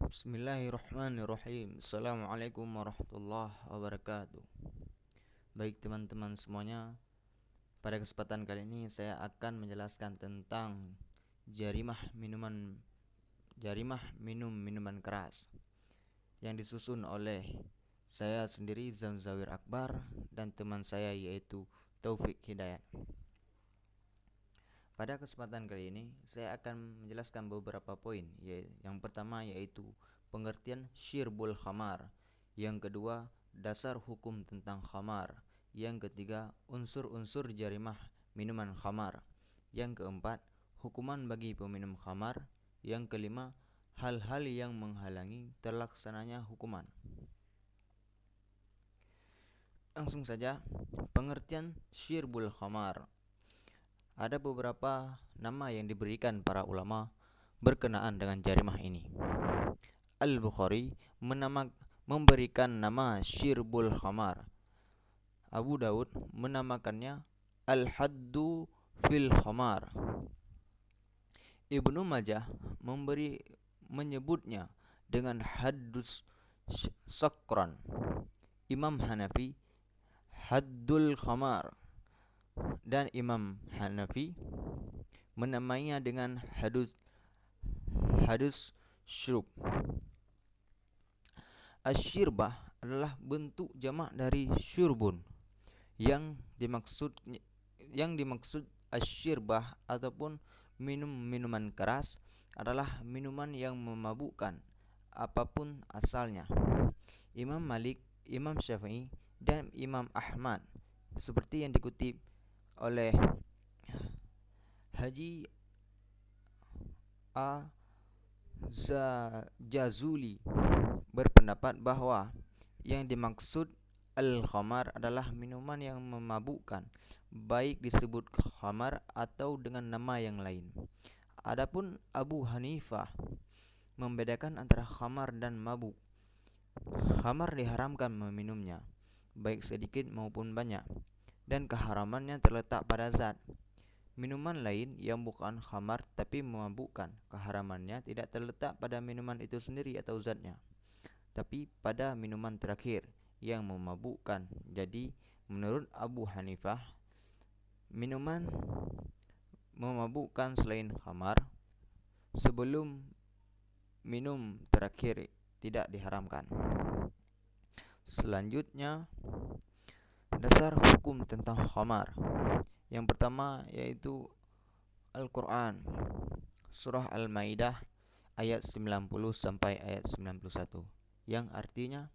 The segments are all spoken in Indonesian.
Bismillahirrahmanirrahim. Assalamualaikum warahmatullahi wabarakatuh. Baik teman-teman semuanya, pada kesempatan kali ini saya akan menjelaskan tentang jarimah minum minuman keras yang disusun oleh saya sendiri, Zamzawir Akbar, dan teman saya yaitu Taufik Hidayat. Pada kesempatan kali ini saya akan menjelaskan beberapa poin. Yang pertama yaitu pengertian syirbul khamar, yang kedua dasar hukum tentang khamar, yang ketiga unsur-unsur jarimah minuman khamar, yang keempat hukuman bagi peminum khamar, yang kelima hal-hal yang menghalangi terlaksananya hukuman. Langsung saja, pengertian syirbul khamar. Ada beberapa nama yang diberikan para ulama berkenaan dengan jarimah ini. Al-Bukhari memberikan nama syirbul khamar. Abu Daud menamakannya al-haddu fil khamar. Ibnu Majah menyebutnya dengan haddus sakran. Imam Hanafi haddul khamar, dan Imam Hanafi menamainya dengan hadus syurub. Asyirbah adalah bentuk jamak dari syurbun. Yang dimaksud asyirbah ataupun minuman keras adalah minuman yang memabukkan apapun asalnya. Imam Malik, Imam Syafi'i, dan Imam Ahmad, seperti yang dikutip oleh Haji Jazuli, berpendapat bahwa yang dimaksud al-khamar adalah minuman yang memabukkan, baik disebut khamar atau dengan nama yang lain. Adapun Abu Hanifah membedakan antara khamar dan mabuk. Khamar diharamkan meminumnya, baik sedikit maupun banyak, dan keharamannya terletak pada zat. Minuman lain yang bukan khamar tapi memabukkan, keharamannya tidak terletak pada minuman itu sendiri atau zatnya, tapi pada minuman terakhir yang memabukkan. Jadi menurut Abu Hanifah, minuman memabukkan selain khamar sebelum minum terakhir tidak diharamkan. Selanjutnya, dasar hukum tentang khamar. Yang pertama yaitu Al-Quran, surah Al-Maidah ayat 90 sampai ayat 91, yang artinya,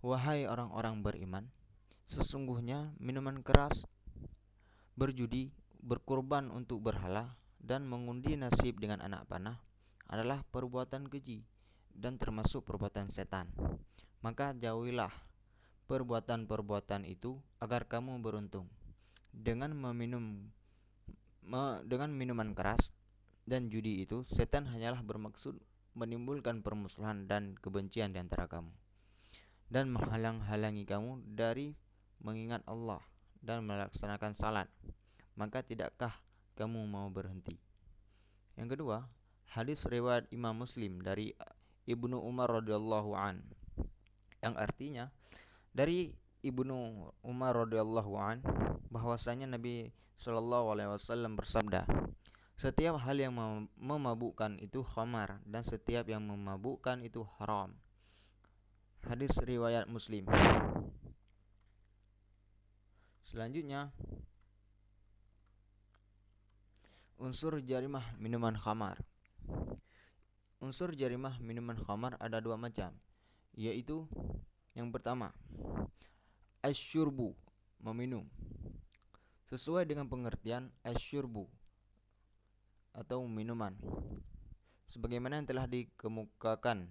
wahai orang-orang beriman, sesungguhnya minuman keras, berjudi, berkurban untuk berhala, dan mengundi nasib dengan anak panah adalah perbuatan keji dan termasuk perbuatan setan. Maka jauhilah perbuatan-perbuatan itu agar kamu beruntung. Dengan minuman keras dan judi itu, setan hanyalah bermaksud menimbulkan permusuhan dan kebencian di antara kamu, dan menghalang-halangi kamu dari mengingat Allah dan melaksanakan salat. Maka tidakkah kamu mau berhenti? Yang kedua, hadis riwayat Imam Muslim dari Ibnu Umar radhiyallahu an, yang artinya, dari Ibnu Umar radhiyallahu an bahwasanya Nabi Shallallahu alaihi wasallam bersabda, setiap hal yang memabukkan itu khamar, dan setiap yang memabukkan itu haram. Hadis riwayat Muslim. Selanjutnya, unsur jarimah minuman khamar. Unsur jarimah minuman khamar ada dua macam, yaitu yang pertama, asyurbu, meminum. Sesuai dengan pengertian asyurbu atau minuman, sebagaimana yang telah dikemukakan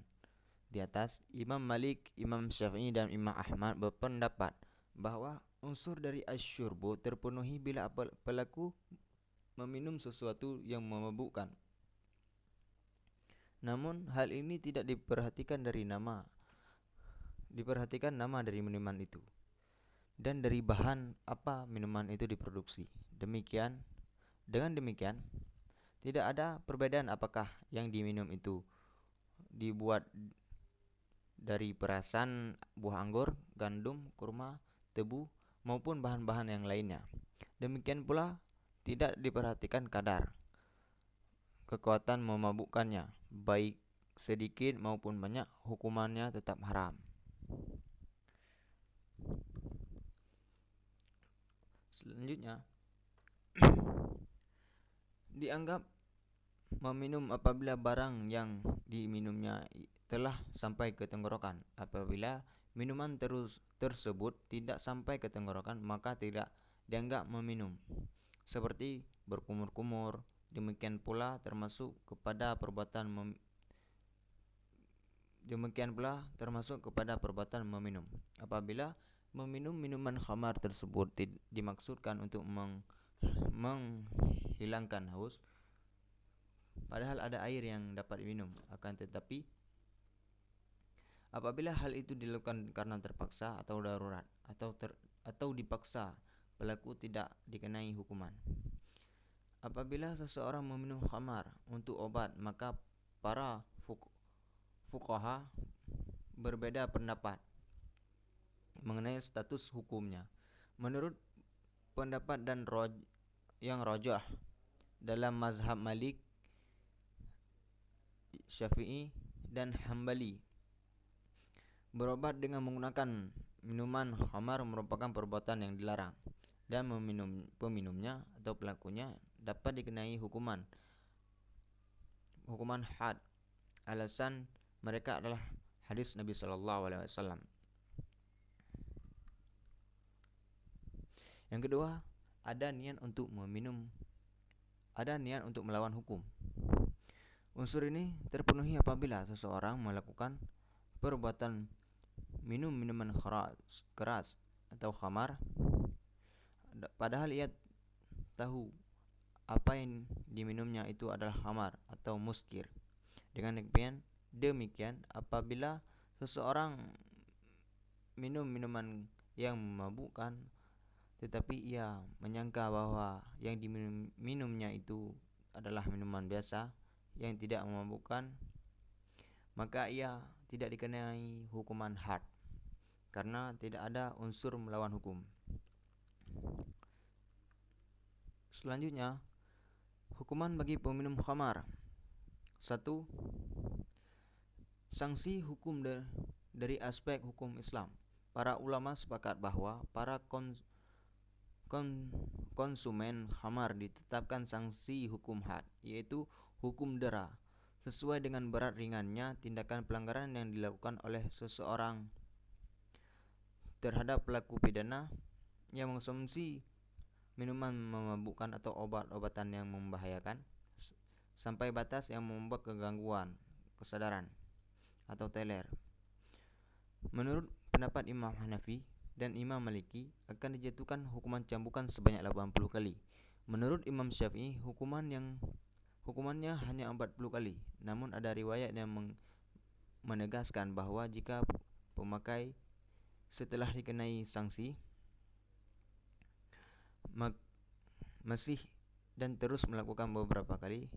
di atas, Imam Malik, Imam Syafi'i, dan Imam Ahmad berpendapat bahwa unsur dari asyurbu terpenuhi bila pelaku meminum sesuatu yang memabukkan. Namun hal ini tidak diperhatikan nama dari minuman itu dan dari bahan apa minuman itu diproduksi. Dengan demikian tidak ada perbedaan apakah yang diminum itu dibuat dari perasan buah anggur, gandum, kurma, tebu, maupun bahan-bahan yang lainnya. Demikian pula tidak diperhatikan kadar kekuatan memabukkannya, baik sedikit maupun banyak, hukumannya tetap haram. Selanjutnya, dianggap meminum apabila barang yang diminumnya telah sampai ke tenggorokan. Apabila minuman tersebut tidak sampai ke tenggorokan, maka tidak dianggap meminum. Seperti berkumur-kumur, demikian pula termasuk kepada perbuatan meminum. Apabila meminum minuman khamar tersebut dimaksudkan untuk menghilangkan haus, padahal ada air yang dapat diminum. Akan tetapi apabila hal itu dilakukan karena terpaksa atau darurat atau dipaksa, pelaku tidak dikenai hukuman. Apabila seseorang meminum khamar untuk obat, maka para fuqaha berbeda pendapat mengenai status hukumnya. Menurut pendapat yang rajah dalam mazhab Malik, Syafi'i, dan Hambali, berobat dengan menggunakan minuman khamar merupakan perbuatan yang dilarang, dan peminumnya atau pelakunya dapat dikenai hukuman had. Alasan mereka adalah hadis Nabi Shallallahu Alaihi Wasallam. Yang kedua, ada niat untuk melawan hukum. Unsur ini terpenuhi apabila seseorang melakukan perbuatan minum minuman keras atau khamar, padahal ia tahu apa yang diminumnya itu adalah khamar atau muskir. Dengan demikian, apabila seseorang minum minuman yang memabukkan, tetapi ia menyangka bahwa yang diminumnya itu adalah minuman biasa yang tidak memabukkan, maka ia tidak dikenai hukuman had karena tidak ada unsur melawan hukum. Selanjutnya, hukuman bagi peminum khamar. 1. Sanksi hukum dari aspek hukum Islam. Para ulama sepakat bahwa para konsumen khamar ditetapkan sanksi hukum had, yaitu hukum dera, sesuai dengan berat ringannya tindakan pelanggaran yang dilakukan oleh seseorang terhadap pelaku pidana yang mengkonsumsi minuman memabukkan atau obat-obatan yang membahayakan sampai batas yang membuat kegangguan kesadaran atau teler. Menurut pendapat Imam Hanafi dan Imam Maliki, akan dijatuhkan hukuman cambukan sebanyak 80 kali. Menurut Imam Syafi'i, hukumannya hanya 40 kali. Namun ada riwayat yang menegaskan bahwa jika pemakai setelah dikenai sanksi masih dan terus melakukan beberapa kali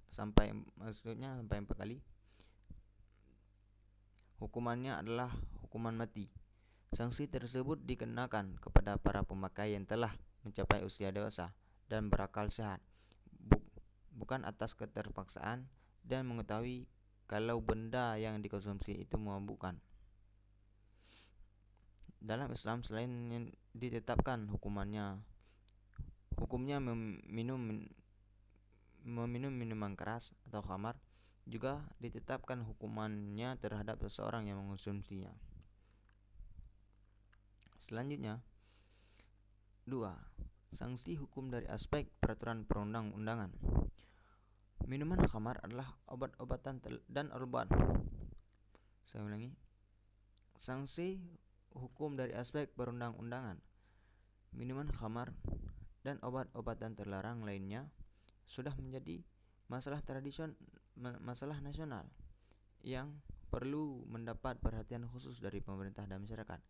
sampai 4 kali, hukumannya adalah hukuman mati. Sanksi tersebut dikenakan kepada para pemakai yang telah mencapai usia dewasa dan berakal sehat, bukan atas keterpaksaan dan mengetahui kalau benda yang dikonsumsi itu memabukkan. Dalam Islam, selain yang ditetapkan hukumnya meminum minuman keras atau khamar, juga ditetapkan hukumannya terhadap seseorang yang mengonsumsinya. Selanjutnya, 2. Sanksi hukum dari aspek peraturan perundang-undangan. Minuman khamar adalah obat-obatan dan obat. Saya ulangi. Sanksi hukum dari aspek perundang-undangan. Minuman khamar dan obat-obatan terlarang lainnya sudah menjadi masalah nasional yang perlu mendapat perhatian khusus dari pemerintah dan masyarakat.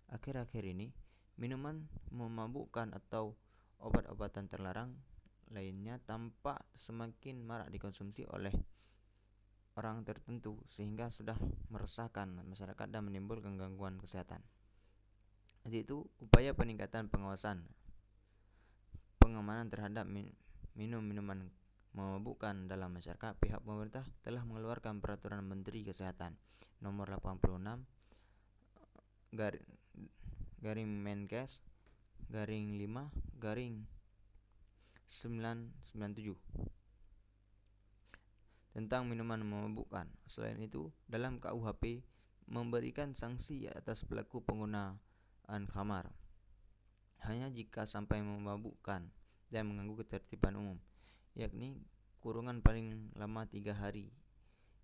Akhir-akhir ini, minuman memabukkan atau obat-obatan terlarang lainnya tampak semakin marak dikonsumsi oleh orang tertentu sehingga sudah meresahkan masyarakat dan menimbulkan gangguan kesehatan. Jadi itu upaya peningkatan pengawasan pengamanan terhadap minuman memabukkan dalam masyarakat. Pihak pemerintah telah mengeluarkan peraturan Menteri Kesehatan nomor 86 garing Menkes garing 5 garing 997 tentang minuman memabukkan. Selain itu, dalam KUHP memberikan sanksi atas pelaku penggunaan khamar hanya jika sampai memabukkan dan mengganggu ketertiban umum, yakni kurungan paling lama 3 hari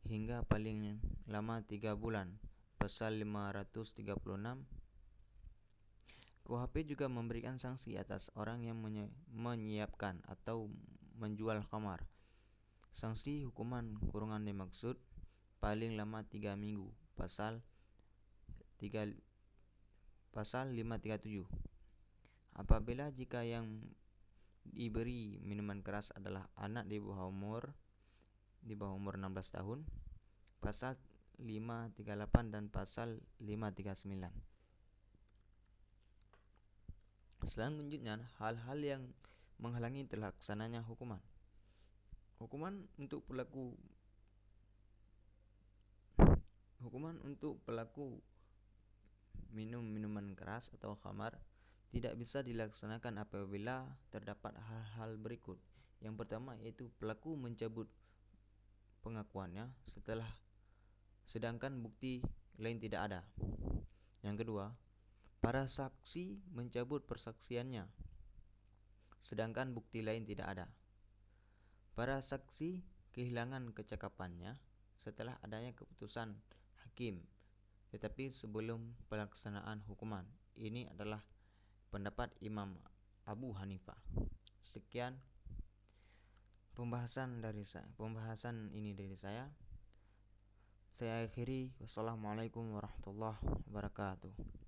hingga paling lama 3 bulan. Pasal 536 KUHP juga memberikan sanksi atas orang yang menyiapkan atau menjual khamar. Sanksi hukuman kurungan dimaksud paling lama 3 minggu. Pasal 537. Apabila jika yang diberi minuman keras adalah anak di bawah umur 16 tahun. Pasal 538 dan pasal 539. Selanjutnya, hal-hal yang menghalangi terlaksananya hukuman. Hukuman untuk pelaku minum minuman keras atau khamar tidak bisa dilaksanakan apabila terdapat hal-hal berikut. Yang pertama yaitu pelaku mencabut pengakuannya sedangkan bukti lain tidak ada. Yang kedua, para saksi mencabut persaksiannya sedangkan bukti lain tidak ada. Para saksi kehilangan kecakapannya setelah adanya keputusan hakim, tetapi sebelum pelaksanaan hukuman. Ini adalah pendapat Imam Abu Hanifah. Sekian pembahasan ini dari saya. Saya akhiri. Wassalamualaikum warahmatullahi wabarakatuh.